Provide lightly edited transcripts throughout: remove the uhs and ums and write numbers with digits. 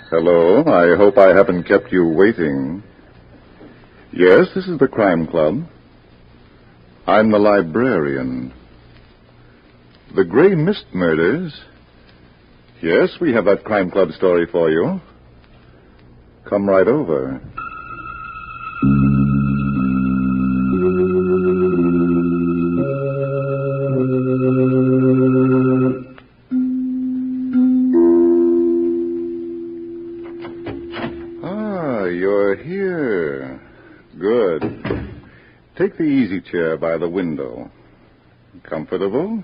Hello, I hope I haven't kept you waiting. Yes, this is the Crime Club. I'm the librarian. The Gray Mist murders? Yes, we have that Crime Club story for you. Come right over. You're here. Good. Take the easy chair by the window. Comfortable?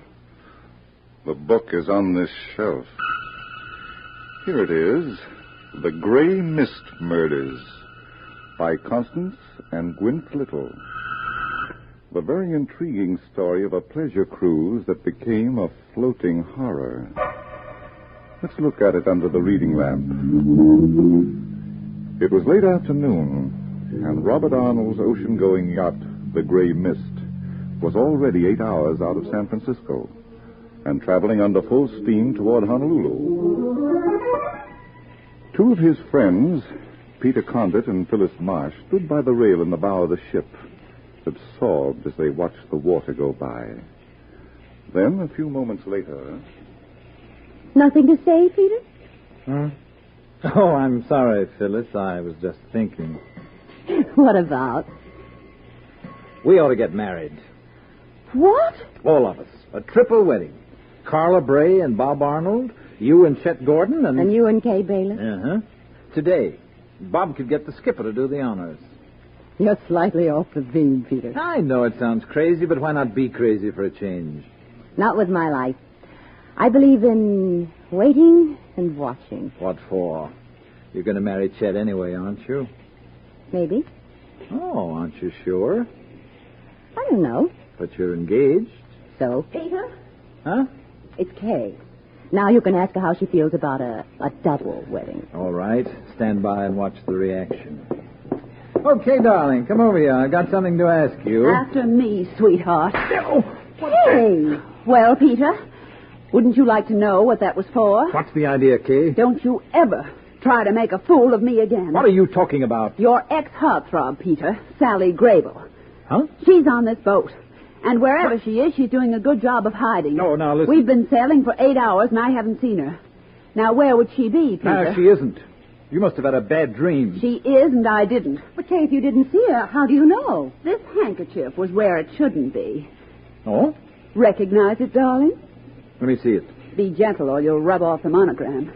The book is on this shelf. Here it is. The Gray Mist Murders by Constance and Gwyneth Little. The very intriguing story of a pleasure cruise that became a floating horror. Let's look at it under the reading lamp. It was late afternoon, and Robert Arnold's ocean-going yacht, the Gray Mist, was already 8 hours out of San Francisco and traveling under full steam toward Honolulu. Two of his friends, Peter Condit and Phyllis Marsh, stood by the rail in the bow of the ship, absorbed as they watched the water go by. Then, a few moments later... Nothing to say, Peter? Huh? Oh, I'm sorry, Phyllis. I was just thinking. What about? We ought to get married. What? All of us. A triple wedding. Carla Bray and Bob Arnold, you and Chet Gordon, and... And you and Kay Bayless? Uh-huh. Today. Bob could get the skipper to do the honors. You're slightly off the beam, Peter. I know it sounds crazy, but why not be crazy for a change? Not with my life. I believe in waiting and watching. What for? You're going to marry Chet anyway, aren't you? Maybe. Oh, aren't you sure? I don't know. But you're engaged. So? Peter? Huh? It's Kay. Now you can ask her how she feels about a double wedding. All right. Stand by and watch the reaction. Okay, darling, come over here. I've got something to ask you. After me, sweetheart. Oh, Hey. Well, Peter, wouldn't you like to know what that was for? what's the idea, Kay? Don't you ever try to make a fool of me again. What are you talking about? Your ex-heartthrob, Peter, Sally Grable. Huh? She's on this boat. And wherever she is, she's doing a good job of hiding. No, now, listen. We've been sailing for 8 hours, and I haven't seen her. Now, where would she be, Peter? No, she isn't. You must have had a bad dream. She is, and I didn't. But, Kay, if you didn't see her, how do you know? This handkerchief was where it shouldn't be. Oh? Recognize it, darling? Let me see it. Be gentle, or you'll rub off the monogram.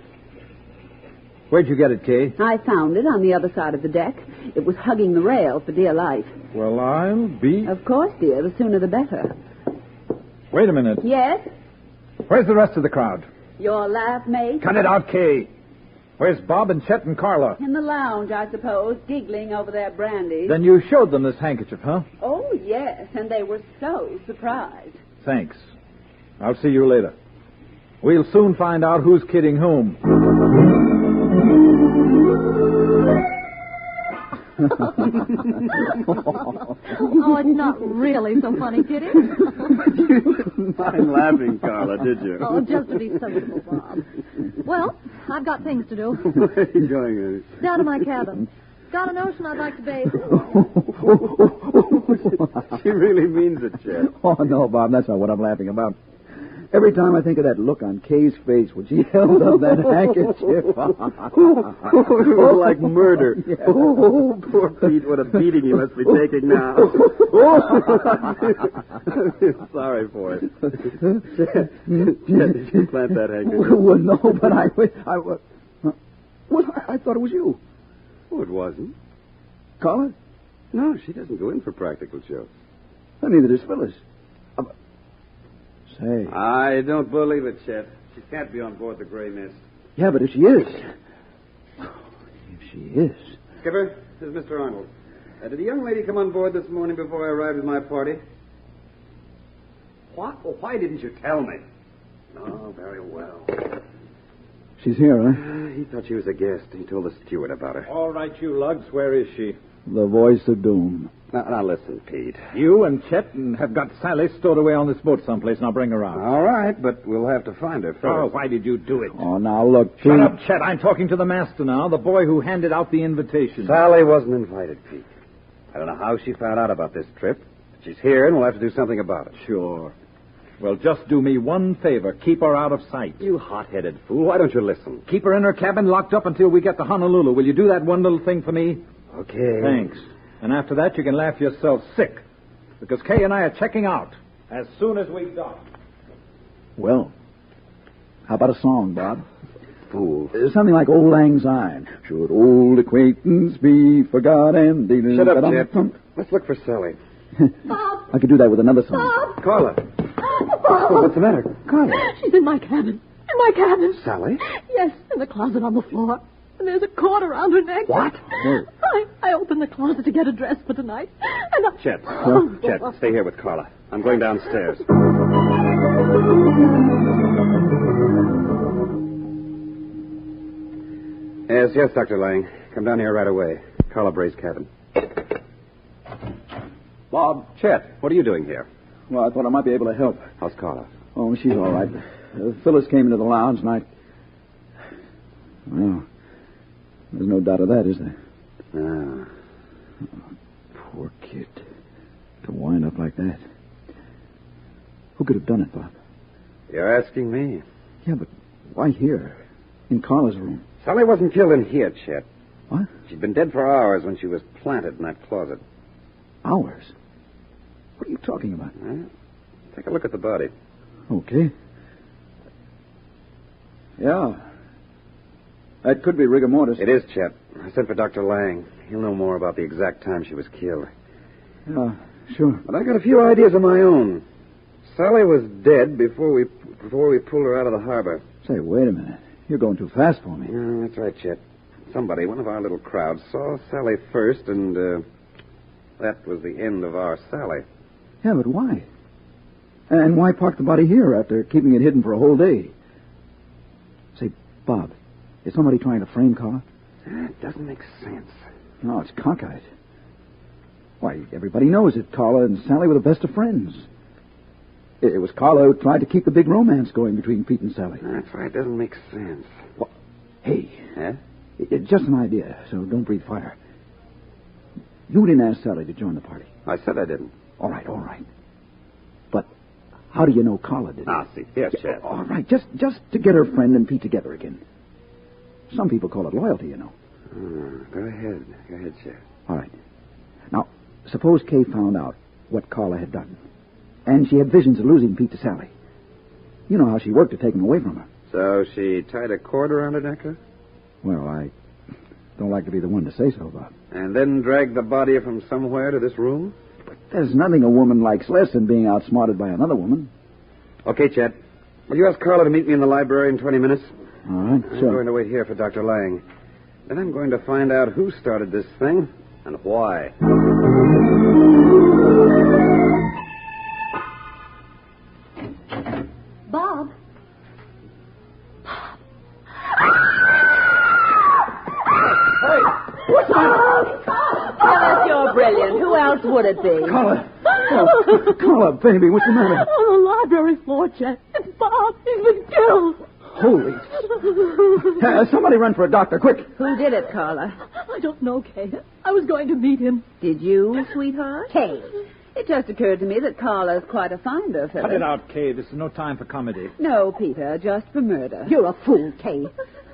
Where'd you get it, Kay? I found it on the other side of the deck. It was hugging the rail for dear life. Well, I'll be... Of course, dear. The sooner the better. Wait a minute. Yes? Where's the rest of the crowd? Your laugh, mate? Cut it out, Kay. Where's Bob and Chet and Carla? In the lounge, I suppose, giggling over their brandy. Then you showed them this handkerchief, huh? Oh, yes, and they were so surprised. Thanks. I'll see you later. We'll soon find out who's kidding whom. Oh, it's not really so funny, did it? You didn't mind laughing, Carla, did you? Oh, just to be sensible, Bob. Well, I've got things to do. Where are you going, Annie? Down to my cabin. Got an ocean I'd like to bathe. She really means it, Chet. Oh, no, Bob, that's not what I'm laughing about. Every time I think of that look on Kay's face when she held up that handkerchief. It was like murder. Yeah. Oh, poor Pete, what a beating he must be taking now. Sorry for it. Chet, did you plant that handkerchief? Well, no, but I thought it was you. Oh, it wasn't. Carla? No, she doesn't go in for practical jokes. Well, neither does Phyllis. Say. I don't believe it, Chet. She can't be on board the Gray Mist. Yeah, but if she is. If she is. Skipper, this is Mr. Arnold. Did a young lady come on board this morning before I arrived at my party? What? Well, why didn't you tell me? Oh, very well. She's here, huh? He thought she was a guest. He told the steward about her. All right, you lugs. Where is she? The voice of doom. Now listen, Pete. You and Chet have got Sally stowed away on this boat someplace, and I'll bring her out. All right, but we'll have to find her first. Oh, why did you do it? Oh, now look, Pete. Shut up, Chet. I'm talking to the master now, the boy who handed out the invitation. Sally wasn't invited, Pete. I don't know how she found out about this trip. But she's here, and we'll have to do something about it. Sure. Well, just do me one favor. Keep her out of sight. You hot-headed fool. Why don't you listen? Keep her in her cabin locked up until we get to Honolulu. Will you do that one little thing for me? Okay. Thanks. And after that, you can laugh yourself sick. Because Kay and I are checking out as soon as we dock. Well, how about a song, Bob? Fool. Something like Old Lang Syne. Should old acquaintance be forgot and... Shut up, Chet. Let's look for Sally. Bob! I could do that with another song. Bob! Carla. Bob! What's the matter? Carla. She's in my cabin. In my cabin. Sally? Yes, in the closet on the floor. And there's a cord around her neck. What? I opened the closet to get a dress for tonight. And I... Chet. Chet, stay here with Carla. I'm going downstairs. Yes, Dr. Lang. Come down here right away. Carla Bray's cabin. Bob. Chet, what are you doing here? Well, I thought I might be able to help. How's Carla? Oh, she's all right. Phyllis came into the lounge, and I... Well, there's no doubt of that, is there? Ah. Oh, poor kid. To wind up like that. Who could have done it, Bob? You're asking me? Yeah, but why here? In Carla's room. Sally wasn't killed in here, Chet. What? She'd been dead for hours when she was planted in that closet. Hours? What are you talking about? Take a look at the body. Okay. Yeah. That could be rigor mortis. It is, Chet. I sent for Dr. Lang. He'll know more about the exact time she was killed. Yeah, sure. But I got a few ideas of my own. Sally was dead before we pulled her out of the harbor. Say, wait a minute. You're going too fast for me. Yeah, that's right, Chet. Somebody, one of our little crowd, saw Sally first, and that was the end of our Sally. Yeah, but why? And why park the body here after keeping it hidden for a whole day? Say, Bob, is somebody trying to frame Carla? It doesn't make sense. No, it's cockeyed. Why, everybody knows that Carla and Sally were the best of friends. It was Carla who tried to keep the big romance going between Pete and Sally. That's right. It doesn't make sense. Well, hey. Huh? It's just an idea, so don't breathe fire. You didn't ask Sally to join the party. I said I didn't. All right. But how do you know Carla did it? See. Yes, Chet. All right, just to get her friend and Pete together again. Some people call it loyalty, you know. Go ahead. Go ahead, Chet. All right. Now, suppose Kay found out what Carla had done. And she had visions of losing Pete to Sally. You know how she worked to take him away from her. So she tied a cord around her neck, huh? Well, I don't like to be the one to say so, Bob. And then dragged the body from somewhere to this room? But there's nothing a woman likes less than being outsmarted by another woman. Okay, Chet. Will you ask Carla to meet me in the library in 20 minutes? All right, I'm sure. going to wait here for Dr. Lang. Then I'm going to find out who started this thing and why. Bob. Hey! What's Phyllis, you're brilliant. Who else would it be? Carla! Oh, Carla, baby, what's the matter? On the library floor, Chet. It's Bob. He's been killed. Holy... somebody run for a doctor, quick. Who did it, Carla? I don't know, Kay. I was going to meet him. Did you, sweetheart? Kay. It just occurred to me that Carla's quite a finder, Phyllis. Cut it out, Kay. This is no time for comedy. No, Peter, just for murder. You're a fool, Kay.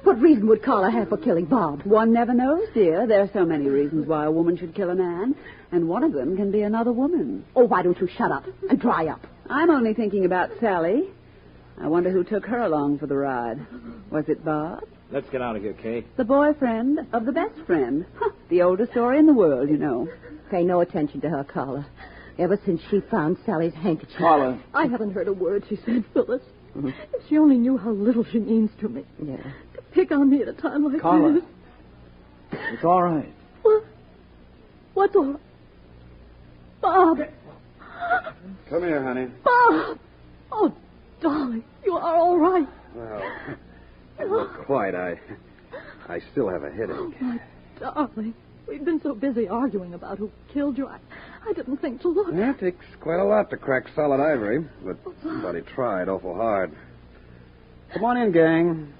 What reason would Carla have for killing Bob? One never knows, dear. There are so many reasons why a woman should kill a man, and one of them can be another woman. Oh, why don't you shut up and dry up? I'm only thinking about Sally. I wonder who took her along for the ride. Was it Bob? Let's get out of here, Kay. The boyfriend of the best friend. The oldest story in the world, you know. Pay no attention to her, Carla. Ever since she found Sally's handkerchief. Carla. I haven't heard a word she said, Phyllis. If she only knew how little she means to me. Yeah. To pick on me at a time like Carla. this. It's all right. What? What's all right? Bob. Come here, honey. Bob. Oh, darling, you are all right. Well, not quite. I still have a headache. Oh, my darling. We'd been so busy arguing about who killed you, I didn't think to look. Yeah, it takes quite a lot to crack solid ivory, but somebody tried awful hard. Come on in, gang.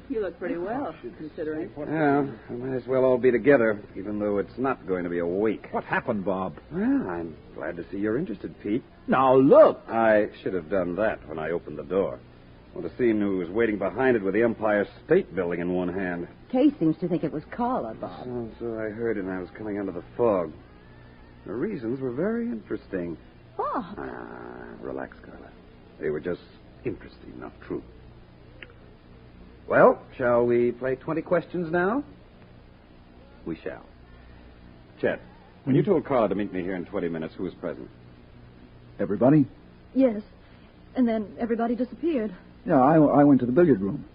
You look pretty well, considering. Yeah, we might as well all be together, even though it's not going to be a week. What happened, Bob? Well, I'm glad to see you're interested, Pete. Now, look. I should have done that when I opened the door. I would have seen who was waiting behind it with the Empire State Building in one hand. Kay seems to think it was Carla, Bob. So I heard, and I was coming under the fog. The reasons were very interesting. Bob. Relax, Carla. They were just interesting, not true. Well, shall we play 20 questions now? We shall. Chet, when you told Carla to meet me here in 20 minutes, who was present? Everybody? Yes. And then everybody disappeared. Yeah, I went to the billiard room.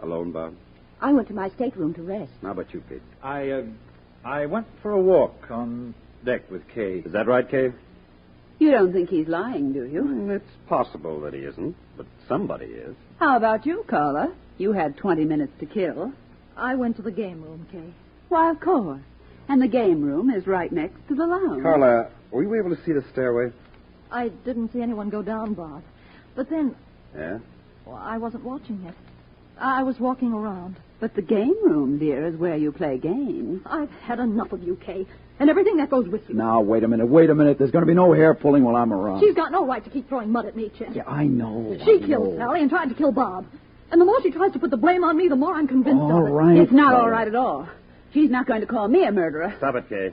Alone, Bob? I went to my stateroom to rest. How about you, Pete? I went for a walk on deck with Kay. Is that right, Kay? You don't think he's lying, do you? It's possible that he isn't, but somebody is. How about you, Carla? You had 20 minutes to kill. I went to the game room, Kay. Why, of course. And the game room is right next to the lounge. Carla, were you able to see the stairway? I didn't see anyone go down, Bob. But then, Yeah? well, I wasn't watching it. I was walking around. But the game room, dear, is where you play games. I've had enough of you, Kay, and everything that goes with you. Now, wait a minute. There's going to be no hair pulling while I'm around. She's got no right to keep throwing mud at me, Chet. Yeah, I know. She killed Sally and tried to kill Bob. And the more she tries to put the blame on me, the more I'm convinced of it. All right. It's not all right at all. She's not going to call me a murderer. Stop it, Kay.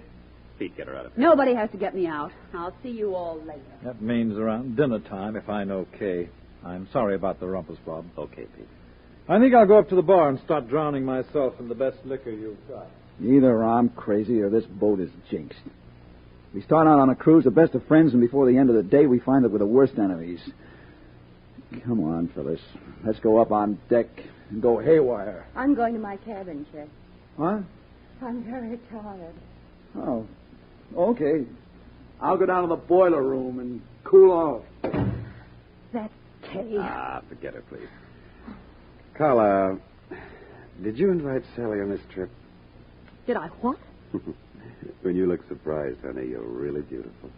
Pete, get her out of here. Nobody has to get me out. I'll see you all later. That means around dinner time, if I know Kay. I'm sorry about the rumpus, Bob. Okay, Pete. I think I'll go up to the bar and start drowning myself in the best liquor you've got. Either I'm crazy or this boat is jinxed. We start out on a cruise, the best of friends, and before the end of the day, we find that we're the worst enemies. Come on, fellas. Let's go up on deck and go haywire. I'm going to my cabin, Chet. What? I'm very tired. Oh, okay. I'll go down to the boiler room and cool off. That Kay. Forget it, please. Carla, did you invite Sally on this trip? Did I what? When you look surprised, honey, you're really beautiful.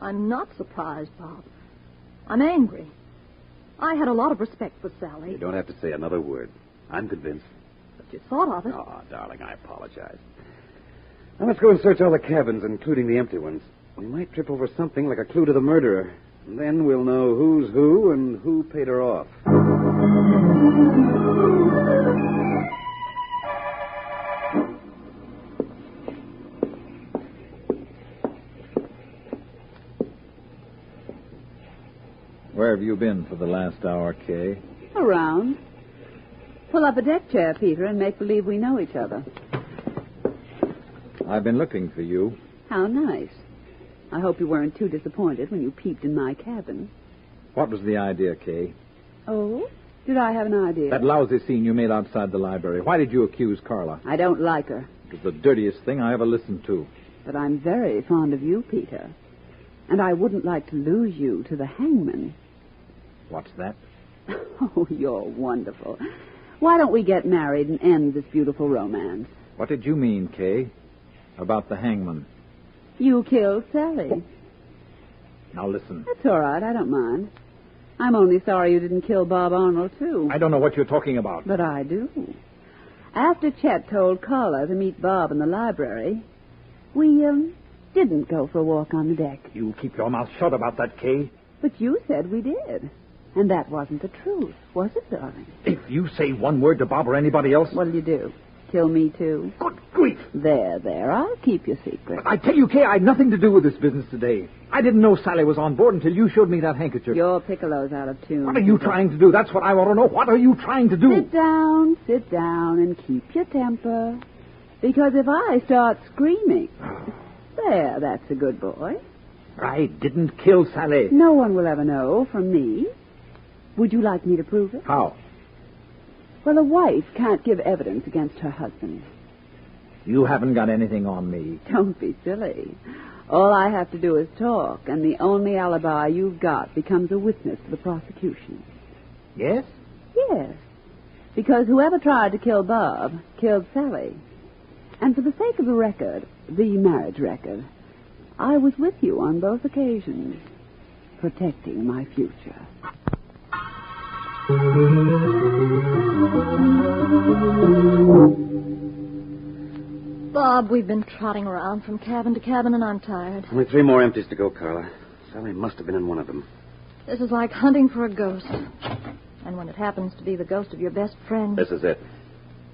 I'm not surprised, Bob. I'm angry. I had a lot of respect for Sally. You don't have to say another word. I'm convinced. But you thought of it. Oh, darling, I apologize. Now let's go and search all the cabins, including the empty ones. We might trip over something like a clue to the murderer. And then we'll know who's who and who paid her off. Where have you been for the last hour, Kay? Around. Pull up a deck chair, Peter, and make believe we know each other. I've been looking for you. How nice. I hope you weren't too disappointed when you peeped in my cabin. What was the idea, Kay? Oh? Did I have an idea? That lousy scene you made outside the library. Why did you accuse Carla? I don't like her. It was the dirtiest thing I ever listened to. But I'm very fond of you, Peter. And I wouldn't like to lose you to the hangman. What's that? Oh, you're wonderful. Why don't we get married and end this beautiful romance? What did you mean, Kay, about the hangman? You killed Sally. Now listen. That's all right. I don't mind. I'm only sorry you didn't kill Bob Arnold, too. I don't know what you're talking about. But I do. After Chet told Carla to meet Bob in the library, we, didn't go for a walk on the deck. You keep your mouth shut about that, Kay. But you said we did. And that wasn't the truth, was it, darling? If you say one word to Bob or anybody else... What'll you do? Kill me, too? Good grief! There. I'll keep your secret. I tell you, Kay, I had nothing to do with this business today. I didn't know Sally was on board until you showed me that handkerchief. Your piccolo's out of tune. What are you trying to do? That's what I want to know. What are you trying to do? Sit down, and keep your temper. Because if I start screaming... There, that's a good boy. I didn't kill Sally. No one will ever know from me. Would you like me to prove it? How? Well, a wife can't give evidence against her husband. You haven't got anything on me. Don't be silly. All I have to do is talk, and the only alibi you've got becomes a witness to the prosecution. Yes? Yes. Because whoever tried to kill Bob killed Sally. And for the sake of the record, the marriage record, I was with you on both occasions, protecting my future. Bob, we've been trotting around from cabin to cabin, and I'm tired. Only 3 more empties to go, Carla. Sally must have been in one of them. This is like hunting for a ghost. And when it happens to be the ghost of your best friend... This is it.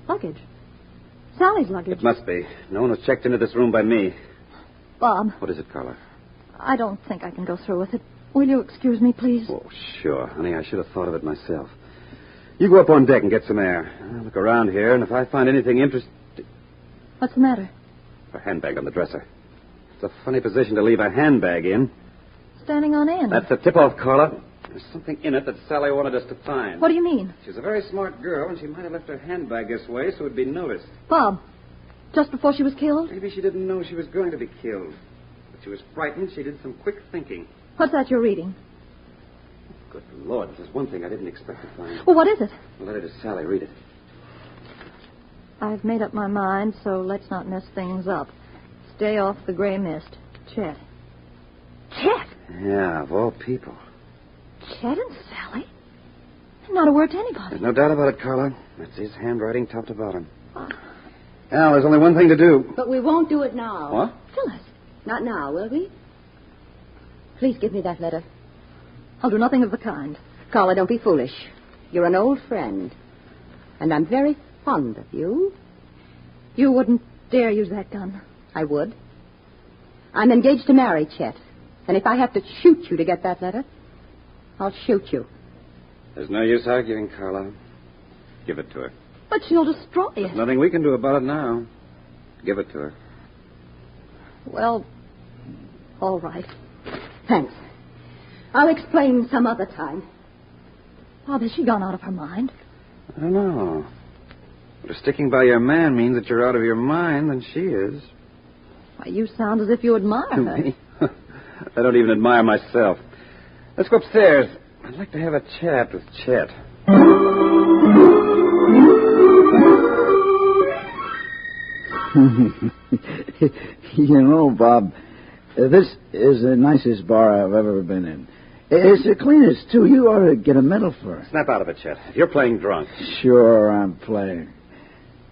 Luggage. Sally's luggage. It must be. No one was checked into this room by me. Bob. What is it, Carla? I don't think I can go through with it. Will you excuse me, please? Oh, sure. Honey, I should have thought of it myself. You go up on deck and get some air. I'll look around here, and if I find anything interesting... What's the matter? A handbag on the dresser. It's a funny position to leave a handbag in. Standing on end. That's the tip-off, Carla. There's something in it that Sally wanted us to find. What do you mean? She's a very smart girl, and she might have left her handbag this way so it'd be noticed. Bob, just before she was killed? Maybe she didn't know she was going to be killed. But she was frightened. She did some quick thinking. What's that you're reading? Good Lord, there's one thing I didn't expect to find. Well, what is it? I'll let it to Sally. Read it. I've made up my mind, so let's not mess things up. Stay off the gray mist. Chet. Chet? Yeah, of all people. Chet and Sally? Not a word to anybody. There's no doubt about it, Carla. That's his handwriting top to bottom. Now, there's only one thing to do. But we won't do it now. What? Phyllis. Not now, will we? Please give me that letter. I'll do nothing of the kind. Carla, don't be foolish. You're an old friend. And I'm very fond of you. You wouldn't dare use that gun. I would. I'm engaged to marry Chet. And if I have to shoot you to get that letter, I'll shoot you. There's no use arguing, Carla. Give it to her. But she'll destroy it. There's nothing we can do about it now. Give it to her. Well, all right. Thanks. I'll explain some other time. Bob, has she gone out of her mind? I don't know. But if sticking by your man means that you're out of your mind, then she is. Why, you sound as if you admire her. Me? I don't even admire myself. Let's go upstairs. I'd like to have a chat with Chet. You know, Bob, this is the nicest bar I've ever been in. It's the cleanest, too. You ought to get a medal for it. Snap out of it, Chet. You're playing drunk. Sure, I'm playing.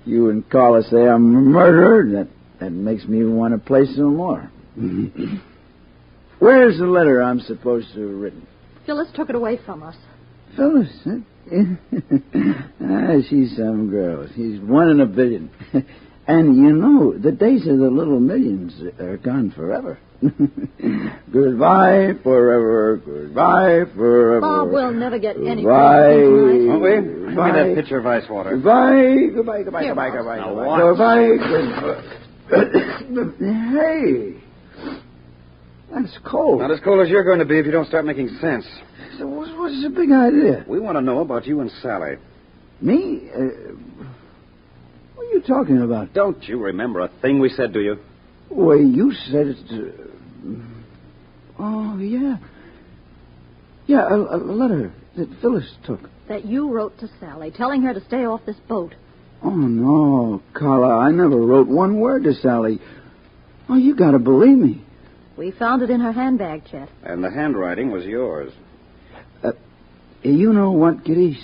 You and Carla say I'm a murderer. That makes me want to play some more. Where's the letter I'm supposed to have written? Phyllis took it away from us. Phyllis, huh? She's some girl. She's 1 in a billion. And, you know, the days of the little millions are gone forever. Goodbye forever. Goodbye forever. Bob, we'll never get any goodbye. Won't we? Give me that pitcher of ice water. Goodbye. Goodbye. Goodbye. Here, Goodbye. Bob. Goodbye. Now Goodbye. Hey. That's cold. Not as cold as you're going to be if you don't start making sense. So what's the big idea? We want to know about you and Sally. Me? What are you talking about? Don't you remember a thing we said to you? Well, you said it. Oh, yeah. Yeah, a letter that Phyllis took. That you wrote to Sally, telling her to stay off this boat. Oh, no, Carla, I never wrote one word to Sally. Oh, you got to believe me. We found it in her handbag, Chet. And the handwriting was yours. You know what, kiddies?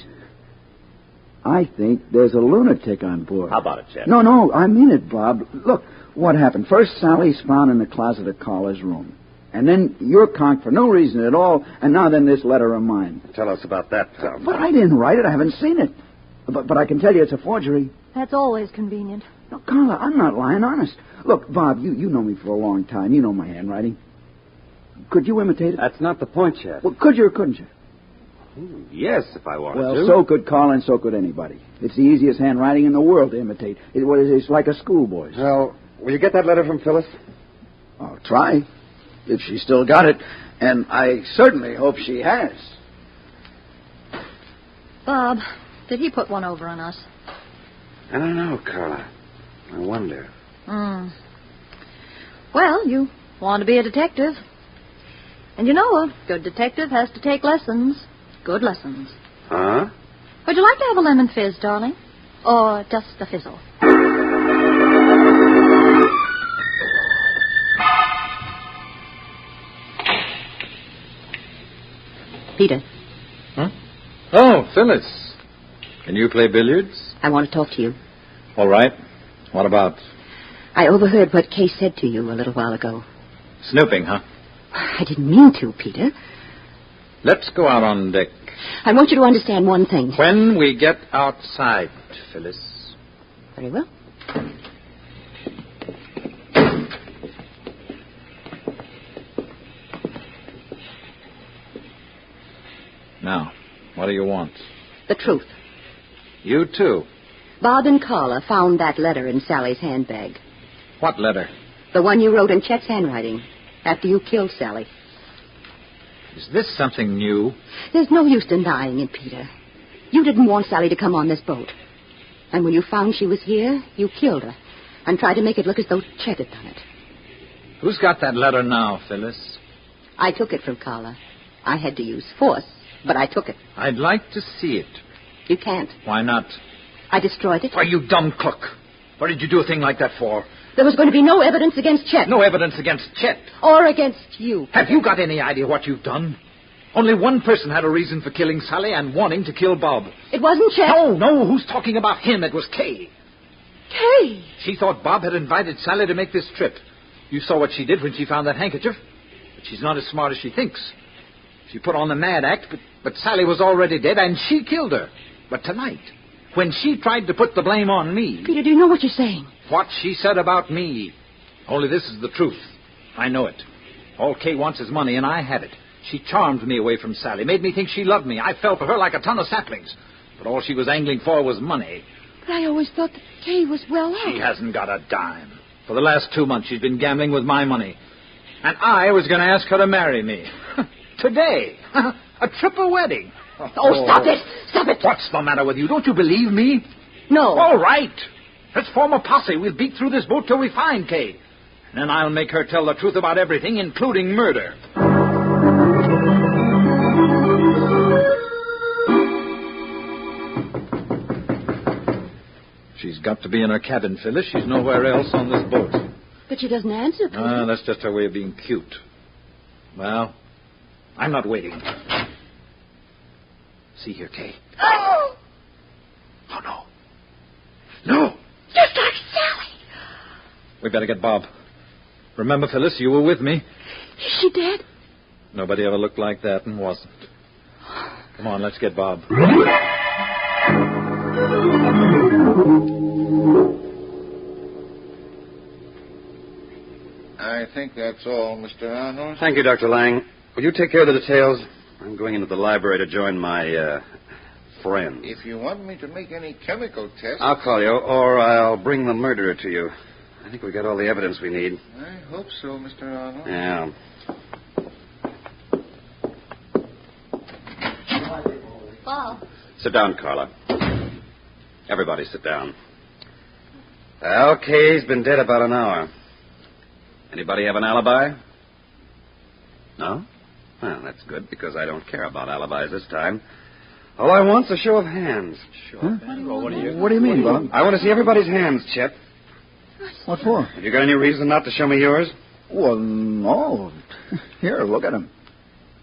I think there's a lunatic on board. How about it, Chet? No, I mean it, Bob. Look, what happened? First, Sally's found in the closet of Carla's room. And then you're conked for no reason at all, and now then this letter of mine. Tell us about that, pal. But I didn't write it. I haven't seen it. But I can tell you it's a forgery. That's always convenient. No, Carla, I'm not lying, honest. Look, Bob, you know me for a long time. You know my handwriting. Could you imitate it? That's not the point, Chet. Well, could you or couldn't you? Yes, if I wanted to. Well, so could Carla and so could anybody. It's the easiest handwriting in the world to imitate. It's like a schoolboy's. Well, will you get that letter from Phyllis? I'll try, if she still got it. And I certainly hope she has. Bob, did he put one over on us? I don't know, Carla. I wonder. Well, you want to be a detective. And you know, a good detective has to take lessons. Good lessons. Huh? Would you like to have a lemon fizz, darling? Or just a fizzle? Peter. Huh? Oh, Phyllis. Can you play billiards? I want to talk to you. All right. What about? I overheard what Case said to you a little while ago. Snooping, huh? I didn't mean to, Peter. Let's go out on deck. I want you to understand one thing. When we get outside, Phyllis. Very well. Now, what do you want? The truth. You too. Bob and Carla found that letter in Sally's handbag. What letter? The one you wrote in Chet's handwriting after you killed Sally. Is this something new? There's no use denying it, Peter. You didn't want Sally to come on this boat. And when you found she was here, you killed her and tried to make it look as though Chet had done it. Who's got that letter now, Phyllis? I took it from Carla. I had to use force, but I took it. I'd like to see it. You can't. Why not? I destroyed it. Why, you dumb cook. What did you do a thing like that for? There was going to be no evidence against Chet. No evidence against Chet. Or against you. Have you got any idea what you've done? Only one person had a reason for killing Sally and wanting to kill Bob. It wasn't Chet. No, who's talking about him? It was Kay. Kay? She thought Bob had invited Sally to make this trip. You saw what she did when she found that handkerchief. But she's not as smart as she thinks. She put on the mad act, but Sally was already dead, and she killed her. But tonight, when she tried to put the blame on me... Peter, do you know what you're saying? What she said about me. Only this is the truth. I know it. All Kay wants is money, and I had it. She charmed me away from Sally, made me think she loved me. I fell for her like a ton of saplings. But all she was angling for was money. But I always thought that Kay was well off. She hasn't got a dime. For the last 2 months, she's been gambling with my money. And I was going to ask her to marry me. Today. A triple wedding. Oh, stop it! Stop it! What's the matter with you? Don't you believe me? No. All right. Let's form a posse. We'll beat through this boat till we find Kay. And then I'll make her tell the truth about everything, including murder. She's got to be in her cabin, Phyllis. She's nowhere else on this boat. But she doesn't answer, Peter. That's just her way of being cute. Well, I'm not waiting. See here, Kay. Oh, Oh, no. No! just like Sally. We better get Bob. Remember, Phyllis, you were with me. Is she dead? Nobody ever looked like that and wasn't. Come on, let's get Bob. I think that's all, Mr. Arnold. Thank you, Dr. Lang. Will you take care of the details? I'm going into the library to join my, friend. If you want me to make any chemical tests... I'll call you, or I'll bring the murderer to you. I think we got all the evidence we need. I hope so, Mr. Arnold. Yeah. Bob. Sit down, Carla. Everybody sit down. Okay, he's been dead about an hour. Anybody have an alibi? No? Well, that's good, because I don't care about alibis this time. All I want's a show of hands. Huh? What do you mean, Bob? I want to see everybody's hands, Chet. What for? Have you got any reason not to show me yours? Well, no. Here, look at him.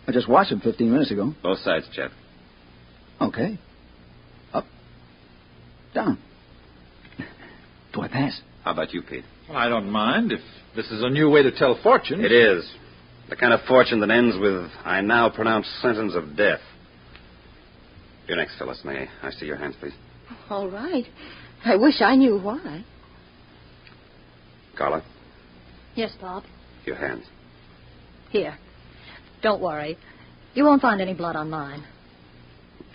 I just watched him 15 minutes ago. Both sides, Chet. Okay. Up. Down. Do I pass? How about you, Pete? Well, I don't mind if this is a new way to tell fortunes. It is. The kind of fortune that ends with, I now pronounce sentence of death. You're next, Phyllis. May I see your hands, please? All right. I wish I knew why. Carla, Yes, Bob. your hands. Here. Don't worry. You won't find any blood on mine.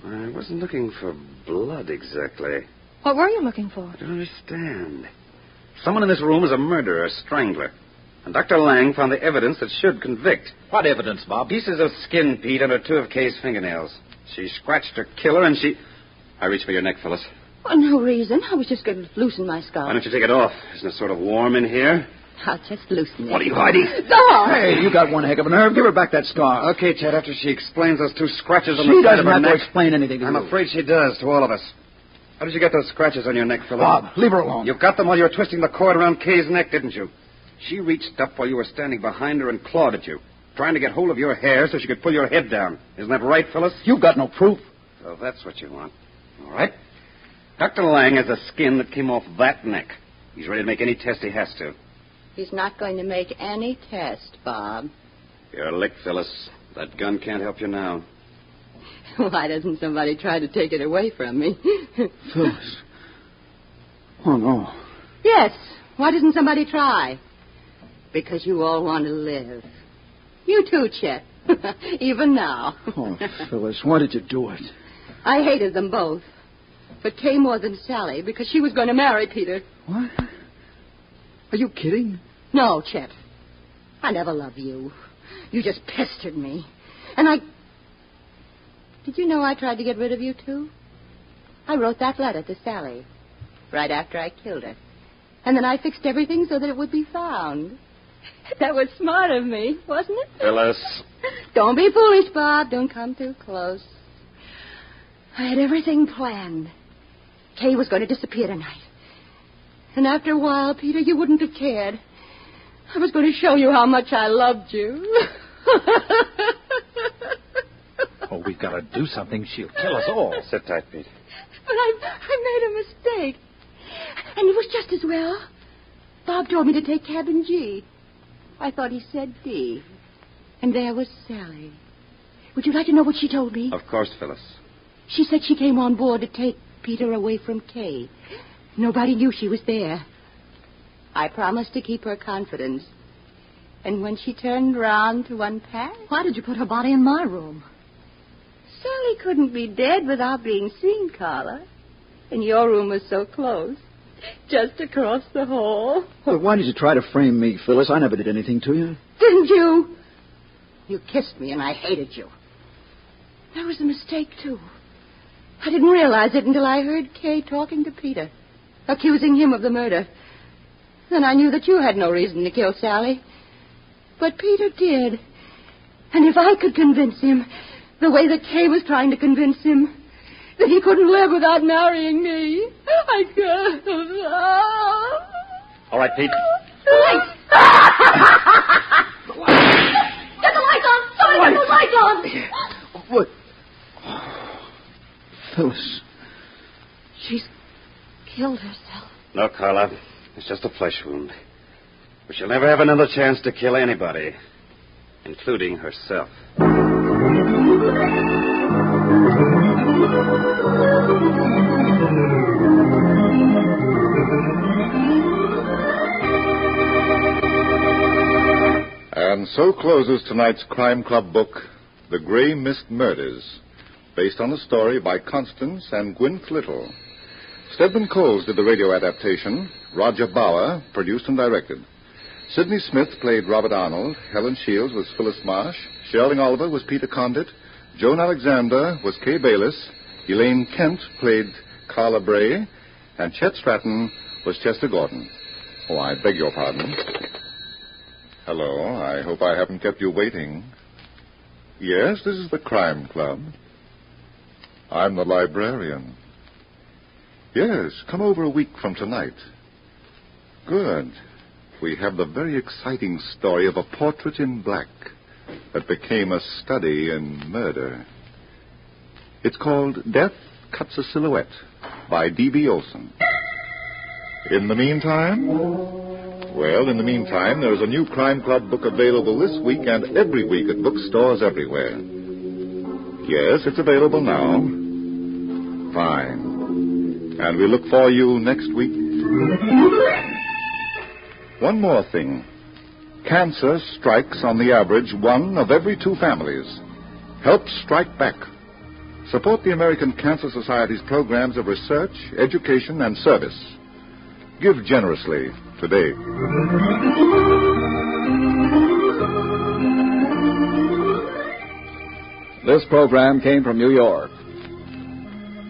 I wasn't looking for blood exactly. What were you looking for? I don't understand. Someone in this room is a murderer, a strangler. And Dr. Lang found the evidence that should convict. What evidence, Bob? Pieces of skin, Pete, under 2 of Kay's fingernails. She scratched her killer and she... I reach for your neck, Phyllis. Oh, no reason. I was just going to loosen my scarf. Why don't you take it off? Isn't it sort of warm in here? I'll just loosen it. What are you hiding? Oh! Hey, you got one heck of a nerve. Give her back that scarf. Okay, Chet, after she explains those 2 scratches on She the side doesn't of her have to neck. explain anything to I'm you. afraid she does, to all of us. How did you get those scratches on your neck, Phyllis? Bob, leave her alone. You got them while you were twisting the cord around Kay's neck, didn't you? She reached up while you were standing behind her and clawed at you. trying to get hold of your hair so she could pull your head down. Isn't that right, Phyllis? You've got no proof. So that's what you want. All right. Dr. Lang has the skin that came off that neck. He's ready to make any test he has to. He's not going to make any test, Bob. You're licked, Phyllis. That gun can't help you now. Why doesn't somebody try to take it away from me? Phyllis. Oh, no. Yes. Why doesn't somebody try? Because you all want to live. You too, Chet. Even now. Oh, Phyllis, why did you do it? I hated them both. But Kay more than Sally, because she was going to marry Peter. What? Are you kidding? No, Chet. I never loved you. You just pestered me. And Did you know I tried to get rid of you, too? I wrote that letter to Sally right after I killed her. And then I fixed everything so that it would be found. That was smart of me, wasn't it? Phyllis. Don't be foolish, Bob. Don't come too close. I had everything planned. Kay was going to disappear tonight. And after a while, Peter, you wouldn't have cared. I was going to show you how much I loved you. Oh, we've got to do something. She'll kill us all. Sit tight, Pete. But I made a mistake. And it was just as well. Bob told me to take cabin G. I thought he said D. And there was Sally. Would you like to know what she told me? Of course, Phyllis. She said she came on board to take Peter away from Kay. Nobody knew she was there. I promised to keep her confidence. And when she turned round to unpack... Why did you put her body in my room? Sally couldn't be dead without being seen, Carla. And your room was so close. Just across the hall. Well, why did you try to frame me, Phyllis? I never did anything to you. Didn't you? You kissed me and I hated you. That was a mistake, too. I didn't realize it until I heard Kay talking to Peter, accusing him of the murder. Then I knew that you had no reason to kill Sally. But Peter did. And if I could convince him, the way that Kay was trying to convince him, that he couldn't live without marrying me, I could. All right, Pete. Lights! Get the lights on! Somebody get the lights on! What? Oh, Phyllis. She's killed herself. No, Carla. It's just a flesh wound. But she'll never have another chance to kill anybody, including herself. And so closes tonight's Crime Club book, The Grey Mist Murders, based on a story by Constance and Gwyneth Little. Stedman Coles did the radio adaptation. Roger Bauer produced and directed. Sidney Smith played Robert Arnold. Helen Shields was Phyllis Marsh. Sherling Oliver was Peter Condit. Joan Alexander was Kay Bayless. Elaine Kent played Carla Bray. And Chet Stratton was Chester Gordon. Oh, I beg your pardon. Hello, I hope I haven't kept you waiting. Yes, this is the Crime Club. I'm the librarian. Yes, come over a week from tonight. Good. We have the very exciting story of a portrait in black that became a study in murder. It's called Death Cuts a Silhouette by D.B. Olson. In the meantime, there's a new Crime Club book available this week and every week at bookstores everywhere. Yes, it's available now. Fine. And we look for you next week. One more thing. Cancer strikes on the average 1 of every 2 families. Help strike back. Support the American Cancer Society's programs of research, education, and service. Give generously today. This program came from New York.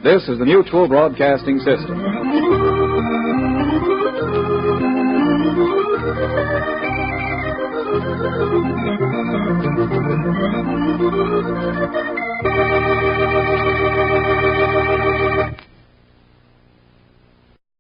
This is the Mutual Broadcasting System.